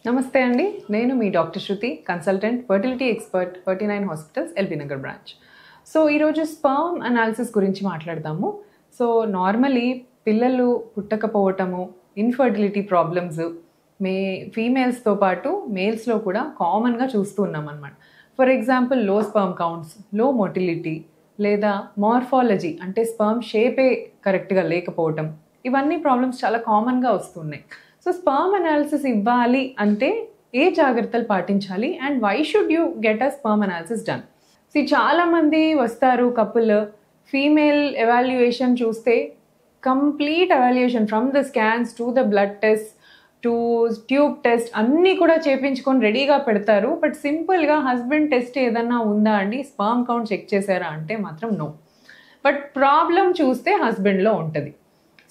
నమస్తే అండి. నేను మీ doctor Shruti, consultant, fertility expert, 39 hospitals, LB Nagar branch. So ఈరోజు స్పర్మ్ అనాలిసిస్ గురించి మాట్లాడదాము. సో నార్మలీ పిల్లలు పుట్టకపోవటము, ఇన్ఫర్టిలిటీ ప్రాబ్లమ్స్ ఫీమేల్స్తో పాటు మేల్స్లో కూడా కామన్గా చూస్తూ ఉన్నాం అనమాట. ఫర్ ఎగ్జాంపుల్ లో స్పర్మ్ కౌంట్స్, లో మొటిలిటీ, లేదా మార్ఫాలజీ అంటే స్పర్మ్ షేపే కరెక్ట్గా లేకపోవటం, ఇవన్నీ ప్రాబ్లమ్స్ చాలా కామన్గా వస్తున్నాయి. సో స్పర్మ్ అనాలిసిస్ ఇవ్వాలి అంటే ఏ జాగ్రత్తలు పాటించాలి and why should you get a sperm analysis done? చాలామంది వస్తారు కపుల్, ఫీమేల్ ఎవాల్యుయేషన్ చూస్తే complete evaluation from the scans to the blood test to tube test అన్నీ కూడా చేయించుకొని రెడీగా పెడతారు. బట్ సింపుల్గా హస్బెండ్ టెస్ట్ ఏదన్నా ఉందా అండి, స్పర్మ్ కౌంట్ చెక్ చేశారా అంటే మాత్రం నో. బట్ ప్రాబ్లం చూస్తే హస్బెండ్లో ఉంటుంది.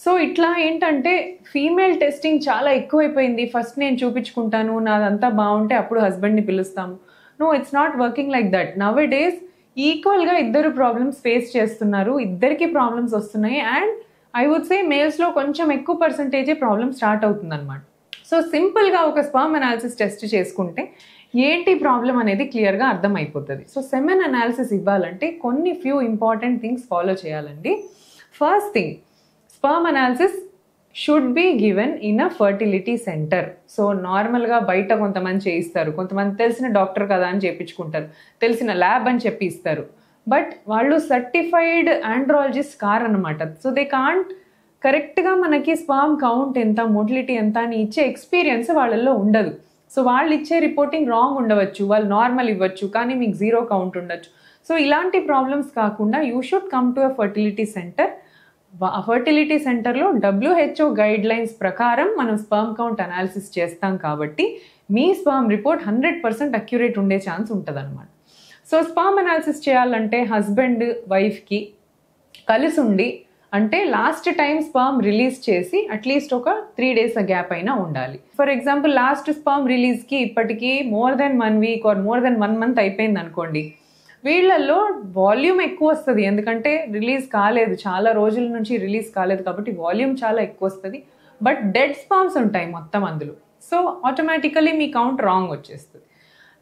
సో ఇట్లా ఏంటంటే ఫీమేల్ టెస్టింగ్ చాలా ఎక్కువైపోయింది. ఫస్ట్ నేను చూపించుకుంటాను, నాదంతా బాగుంటే అప్పుడు హస్బెండ్ని పిలుస్తాము. No, it's not working like that. Now days ఈక్వల్గా ఇద్దరు ప్రాబ్లమ్స్ ఫేస్ చేస్తున్నారు, ఇద్దరికి ప్రాబ్లమ్స్ వస్తున్నాయి. అండ్ ఐ వుడ్ సే మేల్స్లో కొంచెం ఎక్కువ పర్సంటేజే ప్రాబ్లమ్ స్టార్ట్ అవుతుంది అనమాట. సో సింపుల్గా ఒక స్పర్మ్ అనాలిసిస్ టెస్ట్ చేసుకుంటే ఏంటి ప్రాబ్లం అనేది క్లియర్గా అర్థమైపోతుంది. సో సెమెన్ అనాలిసిస్ ఇవ్వాలంటే కొన్ని ఫ్యూ ఇంపార్టెంట్ థింగ్స్ ఫాలో చేయాలండి. First thing, sperm analysis should be given in a fertility centre. So నార్మల్గా బయట కొంతమంది చేయిస్తారు, కొంతమంది తెలిసిన డాక్టర్ కదా అని చేయించుకుంటారు, తెలిసిన ల్యాబ్ అని చెప్పి ఇస్తారు. బట్ వాళ్ళు సర్టిఫైడ్ ఆండ్రాలజిస్ట్ కారనమాట. సో దే కాంట్ కరెక్ట్గా మనకి స్పర్మ్ కౌంట్ ఎంత, మొటిలిటీ ఎంత అని ఇచ్చే ఎక్స్పీరియన్స్ వాళ్ళల్లో ఉండదు. సో వాళ్ళు ఇచ్చే రిపోర్టింగ్ రాంగ్ ఉండవచ్చు, వాళ్ళు నార్మల్ ఇవ్వచ్చు కానీ మీకు జీరో కౌంట్ ఉండొచ్చు. సో ఇలాంటి ప్రాబ్లమ్స్ కాకుండా you should come to a fertility centre. Fertility సెంటర్లో WHO గైడ్ లైన్స్ ప్రకారం మనం స్పర్మ్ కౌంట్ అనాలిసిస్ చేస్తాం కాబట్టి మీ స్పర్మ్ రిపోర్ట్ 100% అక్యురేట్ ఉండే ఛాన్స్ ఉంటుంది అనమాట. సో స్పర్మ్ అనాలిసిస్ చేయాలంటే హస్బెండ్ వైఫ్కి కలిసి ఉండి, అంటే లాస్ట్ టైం స్పర్మ్ రిలీజ్ చేసి అట్లీస్ట్ ఒక 3 days గ్యాప్ అయినా ఉండాలి. ఫర్ ఎగ్జాంపుల్ లాస్ట్ స్పర్మ్ రిలీజ్కి ఇప్పటికీ more than 1 week or more than 1 month అయిపోయింది అనుకోండి, వీళ్ళల్లో వాల్యూమ్ ఎక్కువ వస్తుంది. ఎందుకంటే రిలీజ్ కాలేదు, చాలా రోజుల నుంచి రిలీజ్ కాలేదు కాబట్టి వాల్యూమ్ చాలా ఎక్కువ వస్తుంది. బట్ డెడ్ స్పర్మ్స్ ఉంటాయి మొత్తం అందులో. సో ఆటోమేటికలీ మీ కౌంట్ రాంగ్ వచ్చేస్తుంది.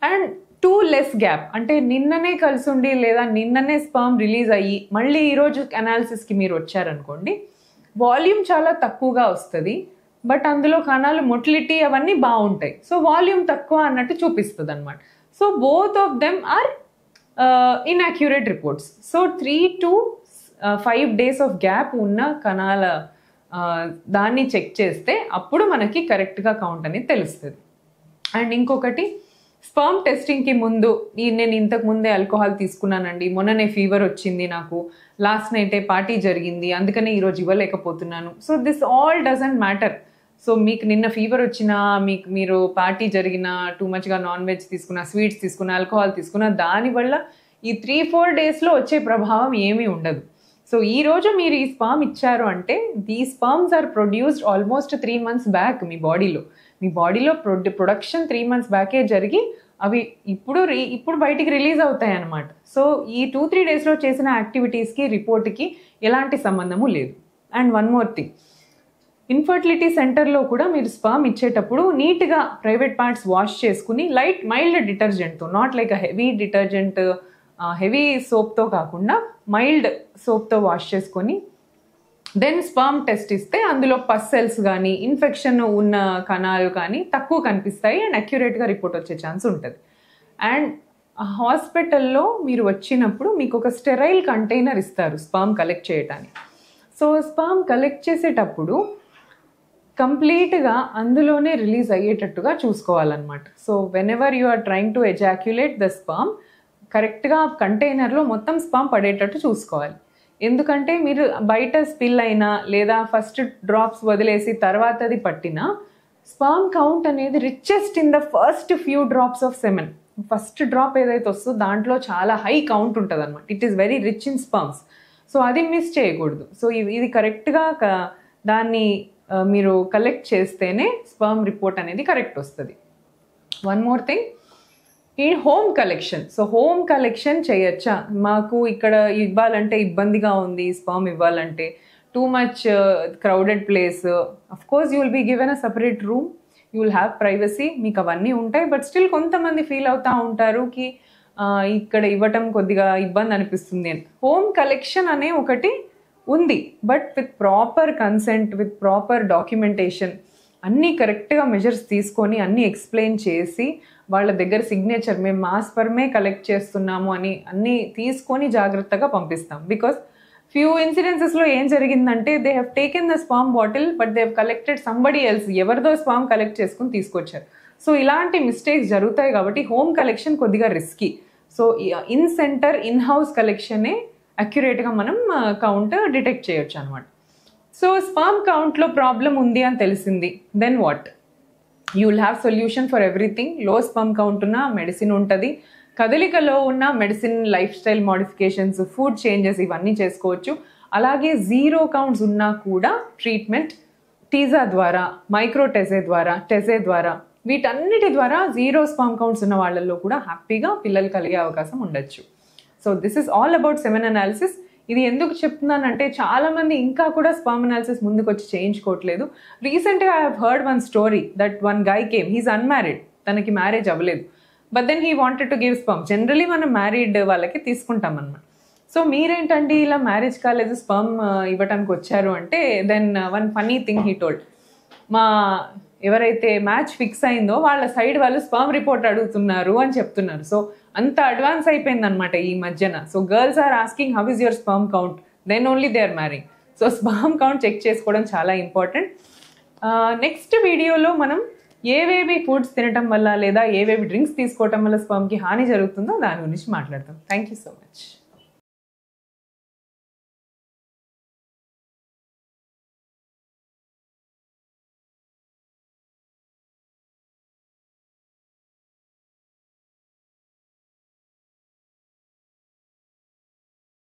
అండ్ టూ లెస్ గ్యాప్, అంటే నిన్ననే కలిసి ఉండి లేదా నిన్ననే స్పర్మ్ రిలీజ్ అయ్యి మళ్ళీ ఈరోజు అనాలిసిస్కి మీరు వచ్చారనుకోండి, వాల్యూమ్ చాలా తక్కువగా వస్తుంది. బట్ అందులో కణాలు మొటిలిటీ అవన్నీ బాగుంటాయి. సో వాల్యూమ్ తక్కువ అన్నట్టు చూపిస్తుంది అనమాట. So both of them are inaccurate reports. So 3 to 5 days of gap ఉన్న కణాల దాన్ని చెక్ చేస్తే అప్పుడు మనకి కరెక్ట్గా కౌంట్ అనేది తెలుస్తుంది. అండ్ ఇంకొకటి, స్పర్మ్ టెస్టింగ్కి ముందు నేను ఇంతకు ముందే ఆల్కహాల్ తీసుకున్నానండి, మొన్ననే ఫీవర్ వచ్చింది, నాకు లాస్ట్ నైటే పార్టీ జరిగింది, అందుకనే ఈరోజు ఇవ్వలేకపోతున్నాను. So this all doesn't matter. So మీకు నిన్న ఫీవర్ వచ్చినా, మీరు పార్టీ జరిగినా, టూ మచ్గా నాన్ వెజ్ తీసుకున్నా, స్వీట్స్ తీసుకున్నా, ఆల్కహాల్ తీసుకున్నా, దానివల్ల ఈ 3-4 daysలో వచ్చే ప్రభావం ఏమీ ఉండదు. సో ఈరోజు మీరు ఈ స్పర్మ్ ఇచ్చారు అంటే the sperms are produced almost 3 months back. మీ బాడీలో ప్రొడక్షన్ 3 months బ్యాకే జరిగి అవి ఇప్పుడు బయటికి రిలీజ్ అవుతాయి అన్నమాట. సో ఈ 2-3 daysలో చేసిన యాక్టివిటీస్కి రిపోర్ట్కి ఎలాంటి సంబంధము లేదు. And one more thing, infertility సెంటర్లో కూడా మీరు స్పర్మ్ ఇచ్చేటప్పుడు నీట్గా ప్రైవేట్ పార్ట్స్ వాష్ చేసుకుని మైల్డ్ డిటర్జెంట్తో, not like a heavy detergent, heavy సోప్తో కాకుండా మైల్డ్ సోప్తో వాష్ చేసుకొని దెన్ స్పర్మ్ టెస్ట్ ఇస్తే అందులో పస్ సెల్స్ కానీ ఇన్ఫెక్షన్ ఉన్న కణాలు కానీ తక్కువ కనిపిస్తాయి అండ్ అక్యురేట్గా రిపోర్ట్ వచ్చే ఛాన్స్ ఉంటుంది. అండ్ హాస్పిటల్లో మీరు వచ్చినప్పుడు మీకు ఒక స్టెరైల్ కంటైనర్ ఇస్తారు స్పర్మ్ కలెక్ట్ చేయడానికి. సో స్పర్మ్ కలెక్ట్ చేసేటప్పుడు కంప్లీట్గా అందులోనే రిలీజ్ అయ్యేటట్టుగా చూసుకోవాలన్నమాట. So whenever you are trying to ejaculate the sperm, కరెక్ట్గా కంటైనర్లో మొత్తం స్పర్మ్ పడేటట్టు చూసుకోవాలి. ఎందుకంటే మీరు బయట స్పిల్ అయినా లేదా ఫస్ట్ డ్రాప్స్ వదిలేసి తర్వాత అది పట్టినా స్పర్మ్ కౌంట్ అనేది richest in the first few drops of semen. First drop ఏదైతే వస్తుందో దాంట్లో చాలా హై కౌంట్ ఉంటుంది అనమాట. It is very rich in sperms. So అది మిస్ చేయకూడదు. సో ఇది కరెక్ట్గా దాన్ని మీరు కలెక్ట్ చేస్తేనే స్పర్మ్ రిపోర్ట్ అనేది కరెక్ట్ వస్తుంది. వన్ మోర్ థింగ్, ఈ home collection. So home collection చేయొచ్చా? మాకు ఇక్కడ ఇవ్వాలంటే ఇబ్బందిగా ఉంది స్పర్మ్ ఇవ్వాలంటే, too much crowded place. Of course you will be given a separate room. You will have privacy, మీకు అవన్నీ ఉంటాయి. బట్ స్టిల్ కొంతమంది ఫీల్ అవుతూ ఉంటారు కి ఇక్కడ ఇవ్వటం కొద్దిగా ఇబ్బంది అనిపిస్తుంది అని. హోమ్ కలెక్షన్ అనే ఒకటి ఉంది, but with proper consent, with proper documentation, అన్నీ కరెక్ట్గా మెజర్స్ తీసుకొని అన్నీ ఎక్స్ప్లెయిన్ చేసి వాళ్ళ దగ్గర సిగ్నేచర్ మేము మాస్ పర్మే కలెక్ట్ చేస్తున్నాము అని అన్నీ తీసుకొని జాగ్రత్తగా పంపిస్తాం. బికాస్ ఫ్యూ ఇన్సిడెన్సెస్లో ఏం జరిగిందంటే they have taken the sperm bottle but they have collected somebody else, ఎవరిదో స్పామ్ కలెక్ట్ చేసుకుని తీసుకొచ్చారు. సో ఇలాంటి మిస్టేక్స్ జరుగుతాయి కాబట్టి హోమ్ కలెక్షన్ కొద్దిగా risky. So in centre in house కలెక్షనే అక్యురేట్గా మనం కౌంట్ డిటెక్ట్ చేయొచ్చు అనమాట. సో స్పర్మ్ కౌంట్లో ప్రాబ్లం ఉంది అని తెలిసింది, then what? You will have solution for everything. Low sperm count ఉన్న మెడిసిన్ ఉంటుంది, కదలికలో ఉన్న medicine, lifestyle modifications, food changes ఇవన్నీ చేసుకోవచ్చు. అలాగే జీరో కౌంట్స్ ఉన్నా కూడా ట్రీట్మెంట్ టీజా ద్వారా, మైక్రో టెజే ద్వారా వీటన్నిటి ద్వారా జీరో స్పర్మ్ కౌంట్స్ ఉన్న వాళ్ళల్లో కూడా హ్యాపీగా పిల్లలు కలిగే అవకాశం ఉండొచ్చు. So this is all about semen analysis. ఇది ఎందుకు చెప్తున్నానంటే చాలామంది ఇంకా కూడా స్పర్మ్ అనాలిసిస్ ముందుకు వచ్చి చేయించుకోవట్లేదు. రీసెంట్గా I have heard one story that one guy came, he's unmarried, తనకి మ్యారేజ్ అవ్వలేదు, but then he wanted to give sperm. Generally మనం మ్యారీడ్ వాళ్ళకి తీసుకుంటాం అన్నమాట. సో మీరేంటండి ఇలా మ్యారేజ్ కాలేదు స్పర్మ్ ఇవ్వటానికి వచ్చారు అంటే, then one funny thing he told, మా ఎవరైతే మ్యాచ్ ఫిక్స్ అయిందో వాళ్ళ సైడ్ వాళ్ళు స్పర్మ్ రిపోర్ట్ అడుగుతున్నారు అని చెప్తున్నారు. సో అంత అడ్వాన్స్ అయిపోయింది అనమాట ఈ మధ్యన. So girls are asking how is your sperm count, then only they are marrying. So sperm count check చేసుకోవడం చాలా ఇంపార్టెంట్. నెక్స్ట్ వీడియోలో మనం ఏవేవి ఫుడ్స్ తినటం వల్ల లేదా ఏవేవి డ్రింక్స్ తీసుకోవటం వల్ల స్పర్మ్కి హాని జరుగుతుందో దాని గురించి మాట్లాడతాం. Thank you so much.